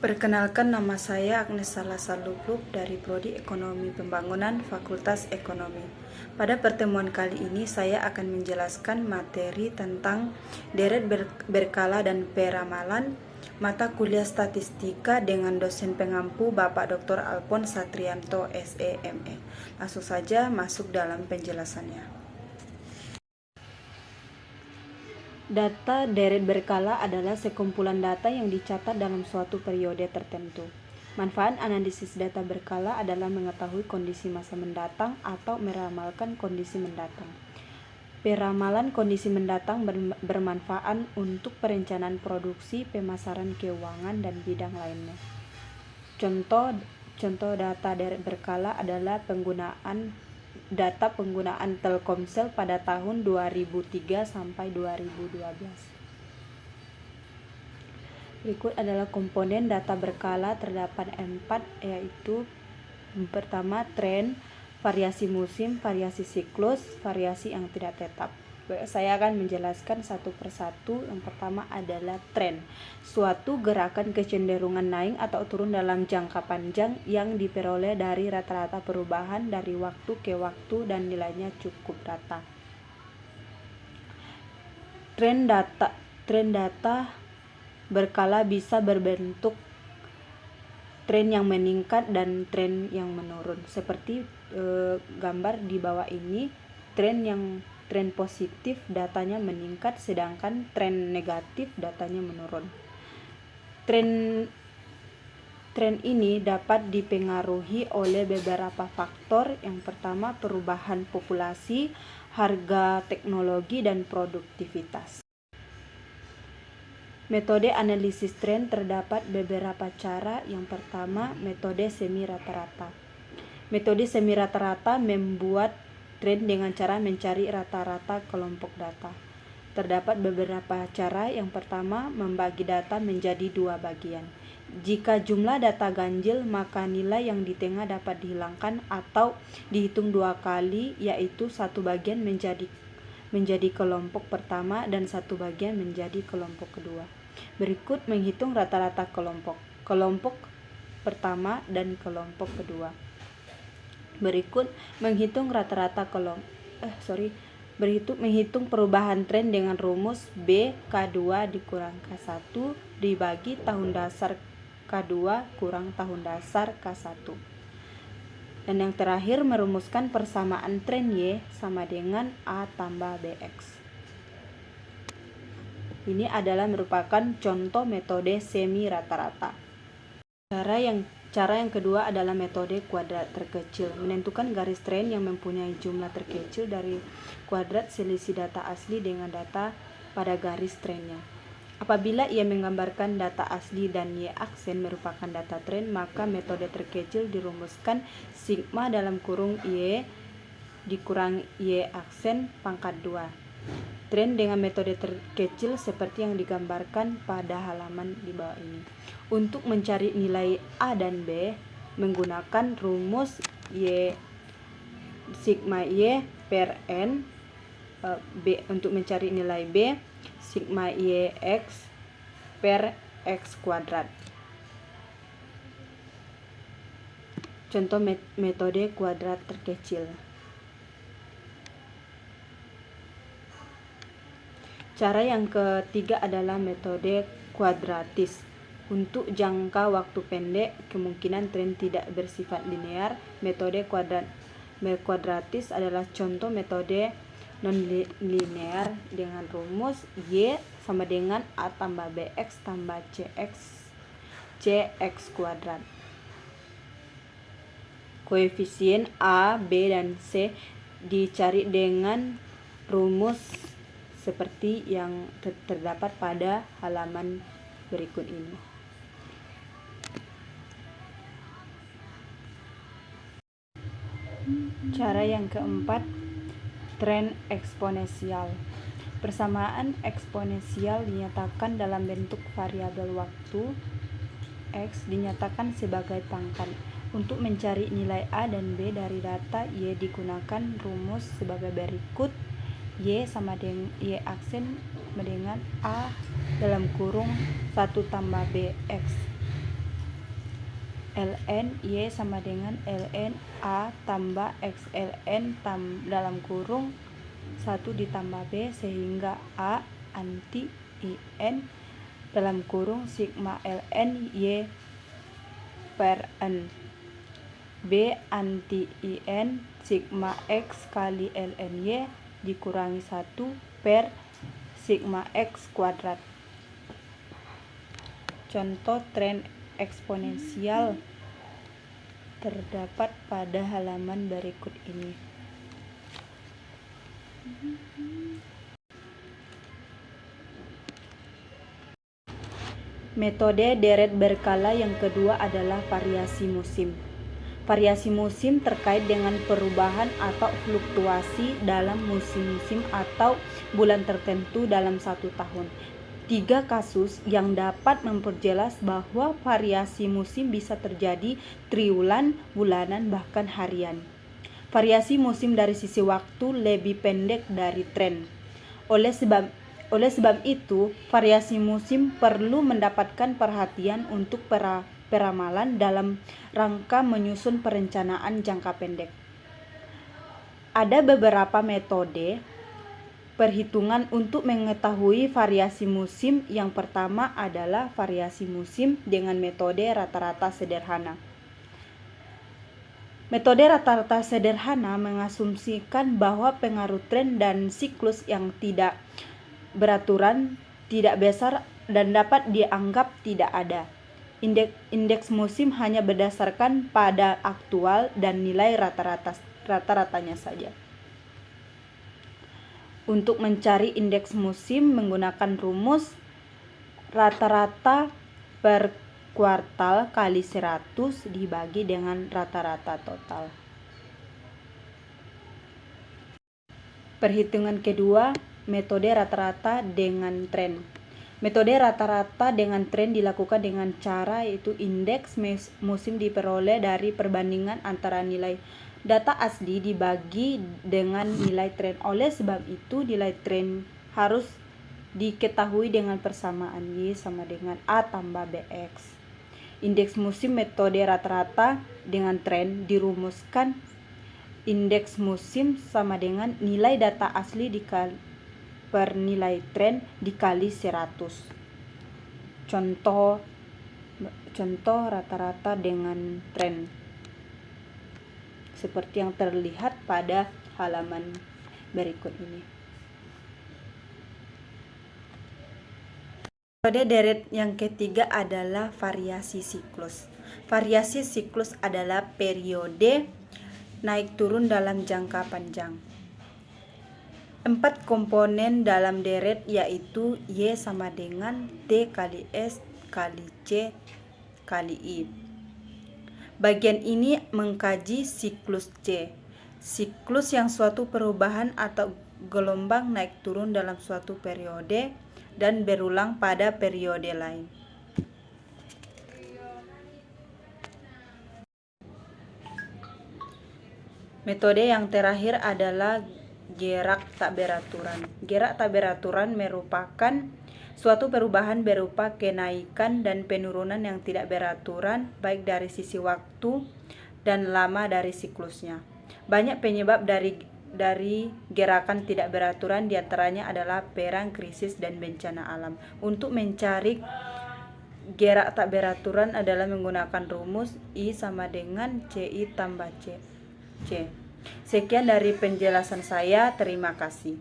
Perkenalkan, nama saya Agnes Salasa Lubluk dari Prodi Ekonomi Pembangunan Fakultas Ekonomi. Pada pertemuan kali ini saya akan menjelaskan materi tentang deret berkala dan peramalan mata kuliah statistika dengan dosen pengampu Bapak Dr. Alphonse Satrianto SEME. Langsung saja masuk dalam penjelasannya. Data deret berkala adalah sekumpulan data yang dicatat dalam suatu periode tertentu. Manfaat analisis data berkala adalah mengetahui kondisi masa mendatang atau meramalkan kondisi mendatang. Peramalan kondisi mendatang bermanfaat untuk perencanaan produksi, pemasaran keuangan, dan bidang lainnya. Contoh data deret berkala adalah data penggunaan Telkomsel pada tahun 2003 sampai 2012. Berikut adalah komponen data berkala, terdapat 4, yaitu pertama tren, variasi musim, variasi siklus, variasi yang tidak tetap. Saya akan menjelaskan satu persatu. Yang pertama adalah tren, suatu gerakan kecenderungan naik atau turun dalam jangka panjang yang diperoleh dari rata-rata perubahan dari waktu ke waktu dan nilainya cukup rata. Tren data berkala bisa berbentuk tren yang meningkat dan tren yang menurun. Seperti gambar di bawah ini, tren positif datanya meningkat, sedangkan tren negatif datanya menurun. Tren ini dapat dipengaruhi oleh beberapa faktor. Yang pertama, perubahan populasi, harga teknologi, dan produktivitas. Metode analisis tren terdapat beberapa cara. Yang pertama, metode semi rata-rata. Metode semi rata-rata membuat tren dengan cara mencari rata-rata kelompok data. Terdapat beberapa cara. Yang pertama, membagi data menjadi 2 bagian. Jika jumlah data ganjil, maka nilai yang di tengah dapat dihilangkan atau dihitung 2 kali, yaitu 1 bagian menjadi kelompok pertama dan 1 bagian menjadi kelompok kedua. Berikut menghitung rata-rata kelompok pertama dan kelompok kedua. Berikut menghitung menghitung perubahan tren dengan rumus B K2 dikurang K1 dibagi tahun dasar K2 kurang tahun dasar K1. Dan yang terakhir, merumuskan persamaan tren Y sama dengan A tambah BX. Ini adalah merupakan contoh metode semi rata-rata. Cara yang kedua adalah metode kuadrat terkecil. Menentukan garis tren yang mempunyai jumlah terkecil dari kuadrat selisih data asli dengan data pada garis trennya. Apabila ia menggambarkan data asli dan Y aksen merupakan data tren, maka metode terkecil dirumuskan sigma dalam kurung Y dikurang Y aksen pangkat 2. Tren dengan metode terkecil seperti yang digambarkan pada halaman di bawah ini. Untuk mencari nilai A dan B menggunakan rumus Y sigma Y per N. B untuk mencari nilai B, sigma Y X per X kuadrat. Contoh metode kuadrat terkecil. Cara yang ketiga adalah metode kuadratis. Untuk jangka waktu pendek, kemungkinan tren tidak bersifat linear. Metode kuadratis adalah contoh metode non-linear dengan rumus Y sama dengan A tambah BX tambah CX kuadrat. Koefisien A, B, dan C dicari dengan rumus seperti yang terdapat pada halaman berikut ini. Cara yang keempat, tren eksponensial. Persamaan eksponensial dinyatakan dalam bentuk variabel waktu. X dinyatakan sebagai pangkat. Untuk mencari nilai A dan B dari data Y digunakan rumus sebagai berikut. Y sama dengan Y aksen dengan A dalam kurung 1 tambah BX ln Y sama dengan ln A tambah XLN dalam kurung 1 ditambah B, sehingga A anti IN dalam kurung sigma ln Y per N, B anti IN sigma X kali ln Y dikurangi 1 per sigma X kuadrat. Contoh tren eksponensial terdapat pada halaman berikut ini. Metode deret berkala yang kedua adalah variasi musim. Variasi musim terkait dengan perubahan atau fluktuasi dalam musim-musim atau bulan tertentu dalam satu tahun. 3 kasus yang dapat memperjelas bahwa variasi musim bisa terjadi triwulan, bulanan, bahkan harian. Variasi musim dari sisi waktu lebih pendek dari tren. Oleh sebab itu, variasi musim perlu mendapatkan perhatian untuk peramalan dalam rangka menyusun perencanaan jangka pendek. Ada beberapa metode perhitungan untuk mengetahui variasi musim. Yang pertama adalah variasi musim dengan metode rata-rata sederhana. Metode rata-rata sederhana mengasumsikan bahwa pengaruh tren dan siklus yang tidak beraturan, tidak besar, dan dapat dianggap tidak ada. Indeks musim hanya berdasarkan pada aktual dan nilai rata-ratanya saja. Untuk mencari indeks musim menggunakan rumus rata-rata per kuartal kali 100 dibagi dengan rata-rata total. Perhitungan kedua, metode rata-rata dengan tren. Metode rata-rata dengan tren dilakukan dengan cara yaitu indeks musim diperoleh dari perbandingan antara nilai data asli dibagi dengan nilai tren. Oleh sebab itu, nilai tren harus diketahui dengan persamaan Y sama dengan A tambah BX. Indeks musim metode rata-rata dengan tren dirumuskan indeks musim sama dengan nilai data asli dikali per nilai tren dikali 100. Contoh rata-rata dengan tren seperti yang terlihat pada halaman berikut ini. Metode deret yang ketiga adalah variasi siklus. Variasi siklus adalah periode naik turun dalam jangka panjang. 4 komponen dalam deret yaitu Y sama dengan T kali S kali C kali I. Bagian ini mengkaji siklus C, siklus yang suatu perubahan atau gelombang naik turun dalam suatu periode dan berulang pada periode lain. Metode yang terakhir adalah gerak tak beraturan. Gerak tak beraturan merupakan suatu perubahan berupa kenaikan dan penurunan yang tidak beraturan baik dari sisi waktu dan lama dari siklusnya. Banyak penyebab dari gerakan tidak beraturan, diantaranya adalah perang, krisis, dan bencana alam. Untuk mencari gerak tak beraturan adalah menggunakan rumus I sama dengan CI tambah C. Sekian dari penjelasan saya, terima kasih.